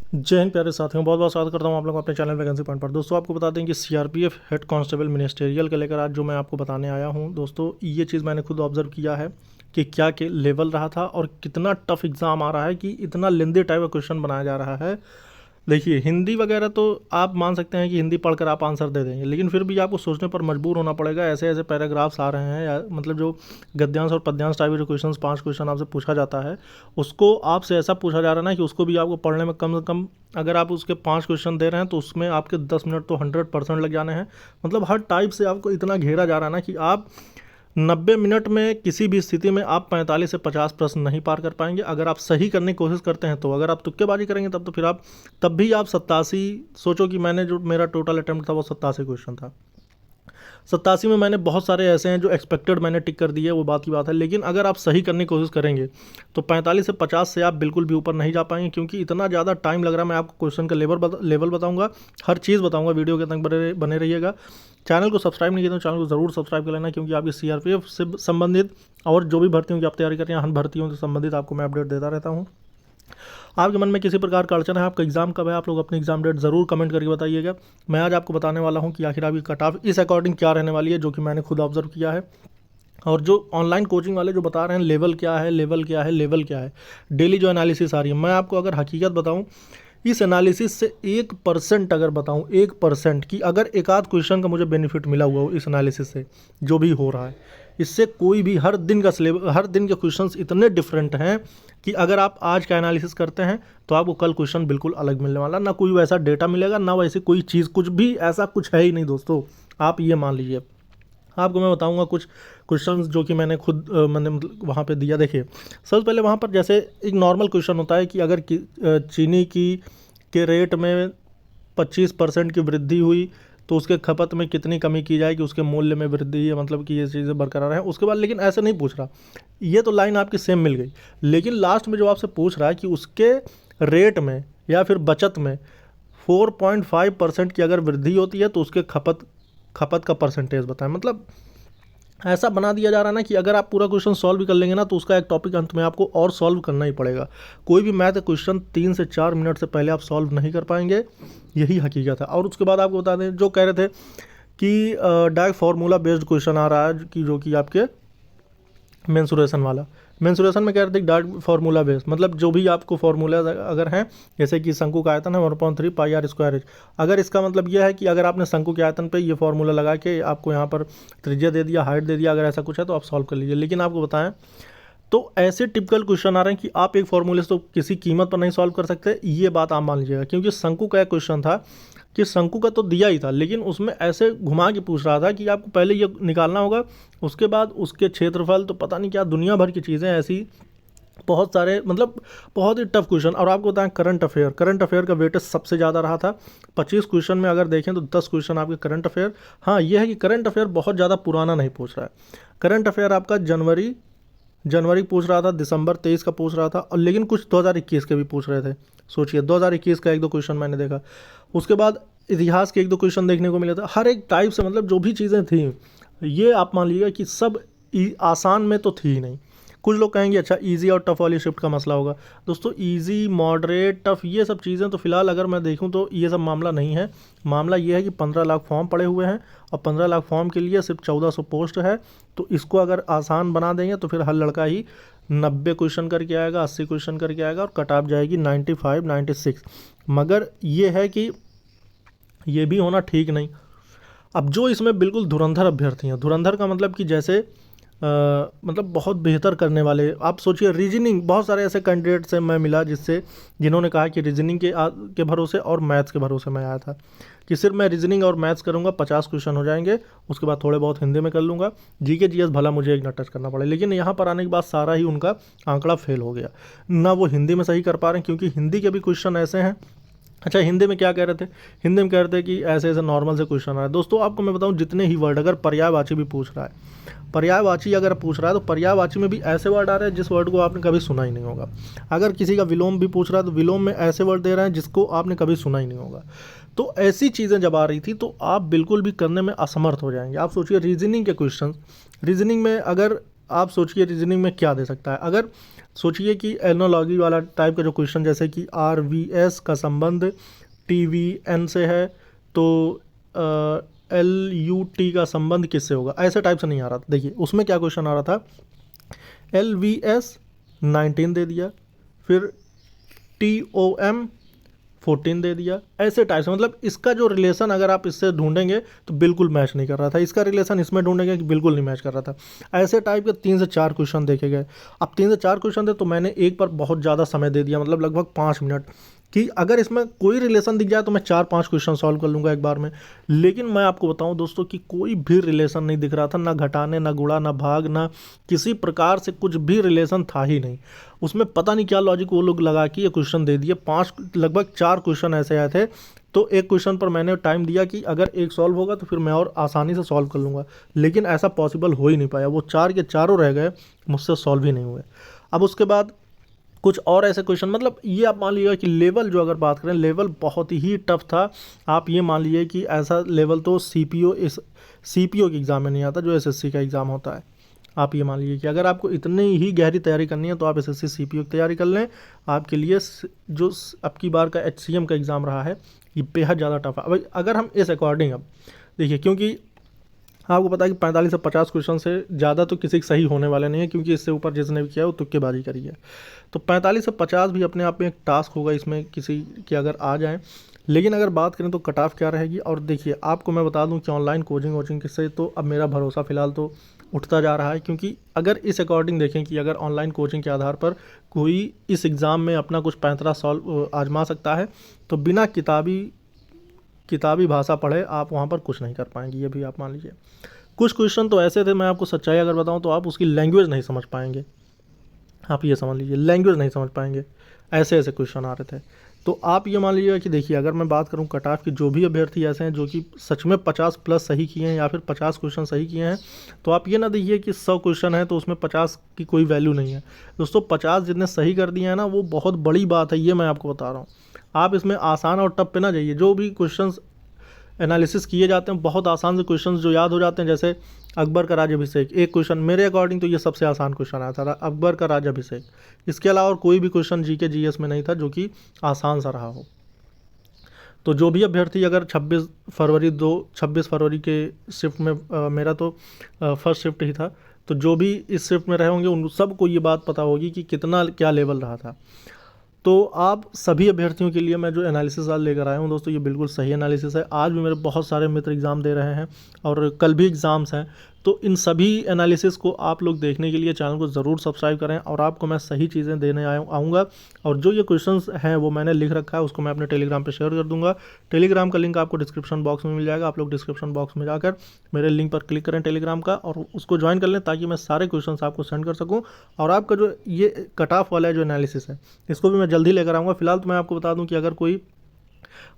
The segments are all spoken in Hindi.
जय हिंद प्यारे साथियों, बहुत बहुत स्वागत करता हूं आप लोगों को अपने चैनल वैकेंसी पॉइंट पर। दोस्तों आपको बता दें कि सीआरपीएफ हेड कांस्टेबल मिनिस्टेरियल के लेकर आज जो मैं आपको बताने आया हूं, दोस्तों ये चीज़ मैंने खुद ऑब्जर्व किया है कि क्या के लेवल रहा था और कितना टफ एग्ज़ाम आ रहा है कि इतना लेंदी टाइप का क्वेश्चन बनाया जा रहा है। देखिए हिंदी वगैरह तो आप मान सकते हैं कि हिंदी पढ़कर आप आंसर दे देंगे, लेकिन फिर भी आपको सोचने पर मजबूर होना पड़ेगा। ऐसे ऐसे पैराग्राफ्स आ रहे हैं या मतलब जो गद्यांश और पद्यांश टाइप के जो क्वेश्चन 5 क्वेश्चन आपसे पूछा जाता है, उसको आपसे ऐसा पूछा जा रहा है ना कि उसको भी आपको पढ़ने में कम से कम, अगर आप उसके 5 क्वेश्चन दे रहे हैं तो उसमें आपके 10 मिनट तो 100% लग जाने हैं। मतलब हर टाइप से आपको इतना घेरा जा रहा है ना कि आप 90 मिनट में किसी भी स्थिति में आप 45 से 50 प्रश्न नहीं पार कर पाएंगे। अगर आप सही करने की कोशिश करते हैं तो, अगर आप तुक्केबाजी करेंगे तब तो फिर आप तब भी आप 87, सोचो कि मैंने जो मेरा टोटल अटेम्प्ट था वो 87 क्वेश्चन था। 87 में मैंने बहुत सारे ऐसे हैं जो एक्सपेक्टेड मैंने टिक कर दिए, वो बात की बात है। लेकिन अगर आप सही करने की कोशिश करेंगे तो 45 से 50 से आप बिल्कुल भी ऊपर नहीं जा पाएंगे, क्योंकि इतना ज़्यादा टाइम लग रहा है। मैं आपको क्वेश्चन का लेवल बताऊंगा, हर चीज़ बताऊंगा। वीडियो के तक बने रहिएगा। चैनल को सब्सक्राइब नहीं किया तो चैनल को ज़रूर सब्सक्राइब कर लेना, क्योंकि आपकी सीआरपीएफ से संबंधित और जो भी भर्तियों की आप तैयारी कर रहे हैं, हर भर्तियों से संबंधित आपको मैं अपडेट देता रहता हूँ। आपके मन में किसी प्रकार का अड़चन है, आपका एग्ज़ाम कब है, आप लोग अपनी एग्ज़ाम डेट ज़रूर कमेंट करके बताइएगा। मैं आज आपको बताने वाला हूँ कि आखिर आपकी कट ऑफ इस अकॉर्डिंग क्या रहने वाली है, जो कि मैंने खुद ऑब्जर्व किया है। और जो ऑनलाइन कोचिंग वाले जो बता रहे हैं लेवल क्या है, लेवल क्या है, लेवल क्या है, डेली जो एनालिसिस आ रही है, मैं आपको अगर हकीकत बताऊं, इस एनालिसिस से 1% अगर बताऊं, 1% की अगर एक आध क्वेश्चन का मुझे बेनिफिट मिला हुआ हो इस एनालिसिस से, जो भी हो रहा है, इससे कोई भी हर दिन का सिलेबस, हर दिन के क्वेश्चंस इतने डिफरेंट हैं कि अगर आप आज का एनालिसिस करते हैं तो आपको कल क्वेश्चन बिल्कुल अलग मिलने वाला। ना कोई वैसा डेटा मिलेगा, ना वैसे कोई चीज़, कुछ भी ऐसा कुछ है ही नहीं दोस्तों, आप ये मान लीजिए। आपको मैं बताऊंगा कुछ क्वेश्चंस जो कि मैंने खुद मैंने मतलब वहाँ पे दिया। देखिए सबसे पहले वहाँ पर जैसे एक नॉर्मल क्वेश्चन होता है कि अगर चीनी की के रेट में 25% की वृद्धि हुई तो उसके खपत में कितनी कमी की जाएगी, उसके मूल्य में वृद्धि है, मतलब कि ये चीज़ें बरकरार हैं। उसके बाद लेकिन ऐसे नहीं पूछ रहा, ये तो लाइन आपकी सेम मिल गई, लेकिन लास्ट में जो आपसे पूछ रहा है कि उसके रेट में या फिर बचत में 4.5% की अगर वृद्धि होती है तो उसके खपत का परसेंटेज बताएं। मतलब ऐसा बना दिया जा रहा है ना कि अगर आप पूरा क्वेश्चन सॉल्व भी कर लेंगे ना तो उसका एक टॉपिक अंत में आपको और सॉल्व करना ही पड़ेगा। कोई भी मैथ क्वेश्चन 3 से 4 मिनट से पहले आप सॉल्व नहीं कर पाएंगे, यही हकीकत है। और उसके बाद आपको बता दें, जो कह रहे थे कि डायरेक्ट फार्मूला बेस्ड क्वेश्चन आ रहा है कि जो कि आपके मेंसुरेशन वाला, मेंसुरेशन में कह रहे थे डायरेक्ट फार्मूला बेस, मतलब जो भी आपको फार्मूला अगर हैं, जैसे कि शंकु का आयतन है 1/3 पाई आर स्क्वायर एच, अगर इसका मतलब यह है कि अगर आपने शंकु के आयतन पे ये फार्मूला लगा के आपको यहाँ पर त्रिज्या दे दिया, हाइट दे दिया, अगर ऐसा कुछ है तो आप सॉल्व कर लीजिए। लेकिन आपको बताएं तो ऐसे टिपिकल क्वेश्चन आ रहे हैं कि आप एक फॉर्मूले से तो किसी कीमत पर नहीं सॉल्व कर सकते, ये बात आप मान लीजिएगा। क्योंकि शंकु का एक क्वेश्चन था कि शंकु का तो दिया ही था, लेकिन उसमें ऐसे घुमा के पूछ रहा था कि आपको पहले ये निकालना होगा, उसके बाद उसके क्षेत्रफल, तो पता नहीं क्या दुनिया भर की चीज़ें ऐसी, बहुत सारे, मतलब बहुत ही टफ क्वेश्चन। और आपको बताएं करंट अफेयर का वेटेज सबसे ज़्यादा रहा था। 25 क्वेश्चन में अगर देखें तो 10 क्वेश्चन आपके करंट अफेयर। हाँ ये है कि करंट अफेयर बहुत ज़्यादा पुराना नहीं पूछ रहा है। करंट अफेयर आपका जनवरी पूछ रहा था, दिसंबर 23 का पूछ रहा था, और लेकिन कुछ 2021 के भी पूछ रहे थे। सोचिए 2021 का 1-2 क्वेश्चन मैंने देखा। उसके बाद इतिहास के 1-2 क्वेश्चन देखने को मिले थे। हर एक टाइप से, मतलब जो भी चीज़ें थी, ये आप मान लीजिएगा कि सब आसान में तो थी ही नहीं। कुछ लोग कहेंगे अच्छा इजी और टफ वाली शिफ्ट का मसला होगा। दोस्तों इजी, मॉडरेट, टफ, ये सब चीज़ें तो फिलहाल अगर मैं देखूं तो ये सब मामला नहीं है। मामला ये है कि 15 लाख फॉर्म पड़े हुए हैं और 15 लाख फॉर्म के लिए सिर्फ 1400 पोस्ट है। तो इसको अगर आसान बना देंगे तो फिर हर लड़का ही 90 क्वेश्चन करके आएगा, 80 क्वेश्चन करके आएगा और कट ऑफ जाएगी 95, 96। मगर ये है कि ये भी होना ठीक नहीं। अब जो इसमें बिल्कुल धुरंधर अभ्यर्थी हैं, धुरंधर का मतलब कि जैसे मतलब बहुत बेहतर करने वाले, आप सोचिए रीजनिंग, बहुत सारे ऐसे कैंडिडेट से मैं मिला जिन्होंने कहा कि रीजनिंग के भरोसे और मैथ्स के भरोसे मैं आया था, कि सिर्फ मैं रीजनिंग और मैथ्स करूंगा 50 क्वेश्चन हो जाएंगे, उसके बाद थोड़े बहुत हिंदी में कर लूँगा, जीके जीएस भला मुझे एक न टच करना पड़े। लेकिन यहाँ पर आने के बाद सारा ही उनका आंकड़ा फेल हो गया। ना वो हिंदी में सही कर पा रहे हैं, क्योंकि हिंदी के भी क्वेश्चन ऐसे हैं। अच्छा हिंदी में क्या कह रहे थे, हिंदी में कह रहे थे कि ऐसे ऐसे नॉर्मल से क्वेश्चन आ रहा है। दोस्तों आपको मैं बताऊं, जितने ही वर्ड, अगर पर्यायवाची भी पूछ रहा है, पर्यायवाची अगर पूछ रहा है तो पर्यायवाची में भी ऐसे वर्ड आ रहे हैं जिस वर्ड को आपने कभी सुना ही नहीं होगा। अगर किसी का विलोम भी पूछ रहा है तो विलोम में ऐसे वर्ड दे रहे हैं जिसको आपने कभी सुना ही नहीं होगा। तो ऐसी चीज़ें जब आ रही थी तो आप बिल्कुल भी करने में असमर्थ हो जाएंगे। आप सोचिए रीजनिंग के क्वेश्चन, रीजनिंग में अगर आप सोचिए रीजनिंग में क्या दे सकता है, अगर सोचिए कि एनोलॉजी वाला टाइप का जो क्वेश्चन, जैसे कि RVS का संबंध TVN से है, तो LUT का संबंध किससे होगा, ऐसे टाइप से नहीं आ रहा था। देखिए उसमें क्या क्वेश्चन आ रहा था, LVS 19 दे दिया, फिर TOM 14 दे दिया, ऐसे टाइप से। मतलब इसका जो रिलेशन अगर आप इससे ढूंढेंगे तो बिल्कुल मैच नहीं कर रहा था, इसका रिलेशन इसमें ढूंढेंगे कि बिल्कुल नहीं मैच कर रहा था। ऐसे टाइप के 3 से 4 क्वेश्चन देखे गए। अब 3 से 4 क्वेश्चन थे तो मैंने एक पर बहुत ज़्यादा समय दे दिया, मतलब लगभग 5 मिनट, कि अगर इसमें कोई रिलेशन दिख जाए तो मैं 4-5 क्वेश्चन सॉल्व कर लूँगा एक बार में। लेकिन मैं आपको बताऊं दोस्तों कि कोई भी रिलेशन नहीं दिख रहा था, ना घटाने, ना गुणा, ना भाग, ना किसी प्रकार से कुछ भी रिलेशन था ही नहीं उसमें। पता नहीं क्या लॉजिक वो लोग लगा के ये क्वेश्चन दे दिए। 5 लगभग 4 क्वेश्चन ऐसे आए थे, तो एक क्वेश्चन पर मैंने टाइम दिया कि अगर एक सॉल्व होगा तो फिर मैं और आसानी से सॉल्व कर लूँगा, लेकिन ऐसा पॉसिबल हो ही नहीं पाया। वो 4 के चारों रह गए, मुझसे सॉल्व ही नहीं हुए। अब उसके बाद कुछ और ऐसे क्वेश्चन, मतलब ये आप मान लीजिए कि लेवल, जो अगर बात करें लेवल बहुत ही टफ था। आप ये मान लीजिए कि ऐसा लेवल तो CPO के एग्ज़ाम में नहीं आता जो SSC का एग्ज़ाम होता है। आप ये मान लीजिए कि अगर आपको इतनी ही गहरी तैयारी करनी है तो आप SSC CPO की तैयारी कर लें। आपके लिए जो अब की बार का HCM का एग्ज़ाम रहा है ये बेहद ज़्यादा टफ है। अब अगर हम इस अकॉर्डिंग, अब देखिए, क्योंकि आपको पता है कि 45 से 50 क्वेश्चन से ज़्यादा तो किसी के सही होने वाले नहीं है, क्योंकि इससे ऊपर जिसने भी किया है वो तुक्केबाजी करी है। तो 45 से 50 भी अपने आप में एक टास्क होगा इसमें किसी के अगर आ जाए। लेकिन अगर बात करें तो कट ऑफ क्या रहेगी, और देखिए आपको मैं बता दूं कि ऑनलाइन कोचिंग से तो अब मेरा भरोसा फ़िलहाल तो उठता जा रहा है। क्योंकि अगर इस अकॉर्डिंग देखें कि अगर ऑनलाइन कोचिंग के आधार पर कोई इस एग्ज़ाम में अपना कुछ पैंतरा सॉल्व आजमा सकता है, तो बिना किताबी भाषा पढ़े आप वहाँ पर कुछ नहीं कर पाएंगे, ये भी आप मान लीजिए। कुछ क्वेश्चन तो ऐसे थे, मैं आपको सच्चाई अगर बताऊं तो आप उसकी लैंग्वेज नहीं समझ पाएंगे। आप ये समझ लीजिए लैंग्वेज नहीं समझ पाएंगे, ऐसे ऐसे क्वेश्चन आ रहे थे। तो आप ये मान लीजिएगा कि देखिए, अगर मैं बात करूं कट ऑफ की, जो भी अभ्यर्थी ऐसे हैं जो कि सच में 50 प्लस सही किए हैं या फिर 50 क्वेश्चन सही किए हैं, तो आप ये ना देखिए कि 100 क्वेश्चन है तो उसमें 50 की कोई वैल्यू नहीं है। दोस्तों 50 जितने सही कर दिए हैं ना, वो बहुत बड़ी बात है, ये मैं आपको बता रहा हूँ। आप इसमें आसान और टफ पे ना जाइए। जो भी क्वेश्चन एनालिसिस किए जाते हैं बहुत आसान से क्वेश्चन जो याद हो जाते हैं, जैसे अकबर का राज्याभिषेक, एक क्वेश्चन मेरे अकॉर्डिंग तो ये सबसे आसान क्वेश्चन आया था, अकबर का राज्याभिषेक। इसके अलावा और कोई भी क्वेश्चन GK GS में नहीं था जो कि आसान सा रहा हो। तो जो भी अभ्यर्थी अगर 26 फरवरी के शिफ्ट में मेरा तो फर्स्ट शिफ्ट ही था, तो जो भी इस शिफ्ट में रहे होंगे उन सबको ये बात पता होगी कि कितना क्या लेवल रहा था। तो आप सभी अभ्यर्थियों के लिए मैं जो एनालिसिस आज लेकर आया हूँ दोस्तों, ये बिल्कुल सही एनालिसिस है। आज भी मेरे बहुत सारे मित्र एग्ज़ाम दे रहे हैं और कल भी एग्ज़ाम्स हैं, तो इन सभी एनालिसिस को आप लोग देखने के लिए चैनल को ज़रूर सब्सक्राइब करें, और आपको मैं सही चीज़ें देने आऊँगा। और जो ये क्वेश्चंस हैं वो मैंने लिख रखा है, उसको मैं अपने टेलीग्राम पे शेयर कर दूंगा। टेलीग्राम का लिंक आपको डिस्क्रिप्शन बॉक्स में मिल जाएगा। आप लोग डिस्क्रिप्शन बॉक्स में जाकर मेरे लिंक पर क्लिक करें टेलीग्राम का, और उसको ज्वाइन कर लें ताकि मैं सारे क्वेश्चन आपको सेंड कर सकूँ। और आपका जो ये कट ऑफ वाला जो एनालिसिस है इसको भी मैं जल्दी लेकर आऊँगा। फिलहाल तो मैं आपको बता दूँ कि अगर कोई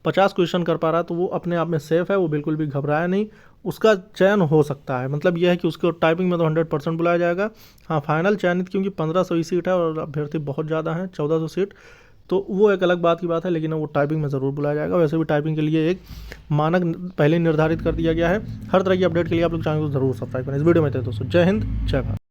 50 क्वेश्चन कर पा रहा है तो वो अपने आप में सेफ़ है, वो बिल्कुल भी घबराया नहीं। उसका चयन हो सकता है, मतलब यह है कि उसको टाइपिंग में तो 100% बुलाया जाएगा। हाँ, फाइनल चयनित, क्योंकि 1500 ही सीट है और अभ्यर्थी बहुत ज़्यादा हैं, 1400 सीट, तो वो एक अलग बात की बात है, लेकिन वो टाइपिंग में ज़रूर बुलाया जाएगा। वैसे भी टाइपिंग के लिए एक मानक पहले निर्धारित कर दिया गया है। हर तरह की अपडेट के लिए आप लोग चैनल को ज़रूर सब्सक्राइब करें। इस वीडियो में थे दोस्तों, जय हिंद, जय भारत।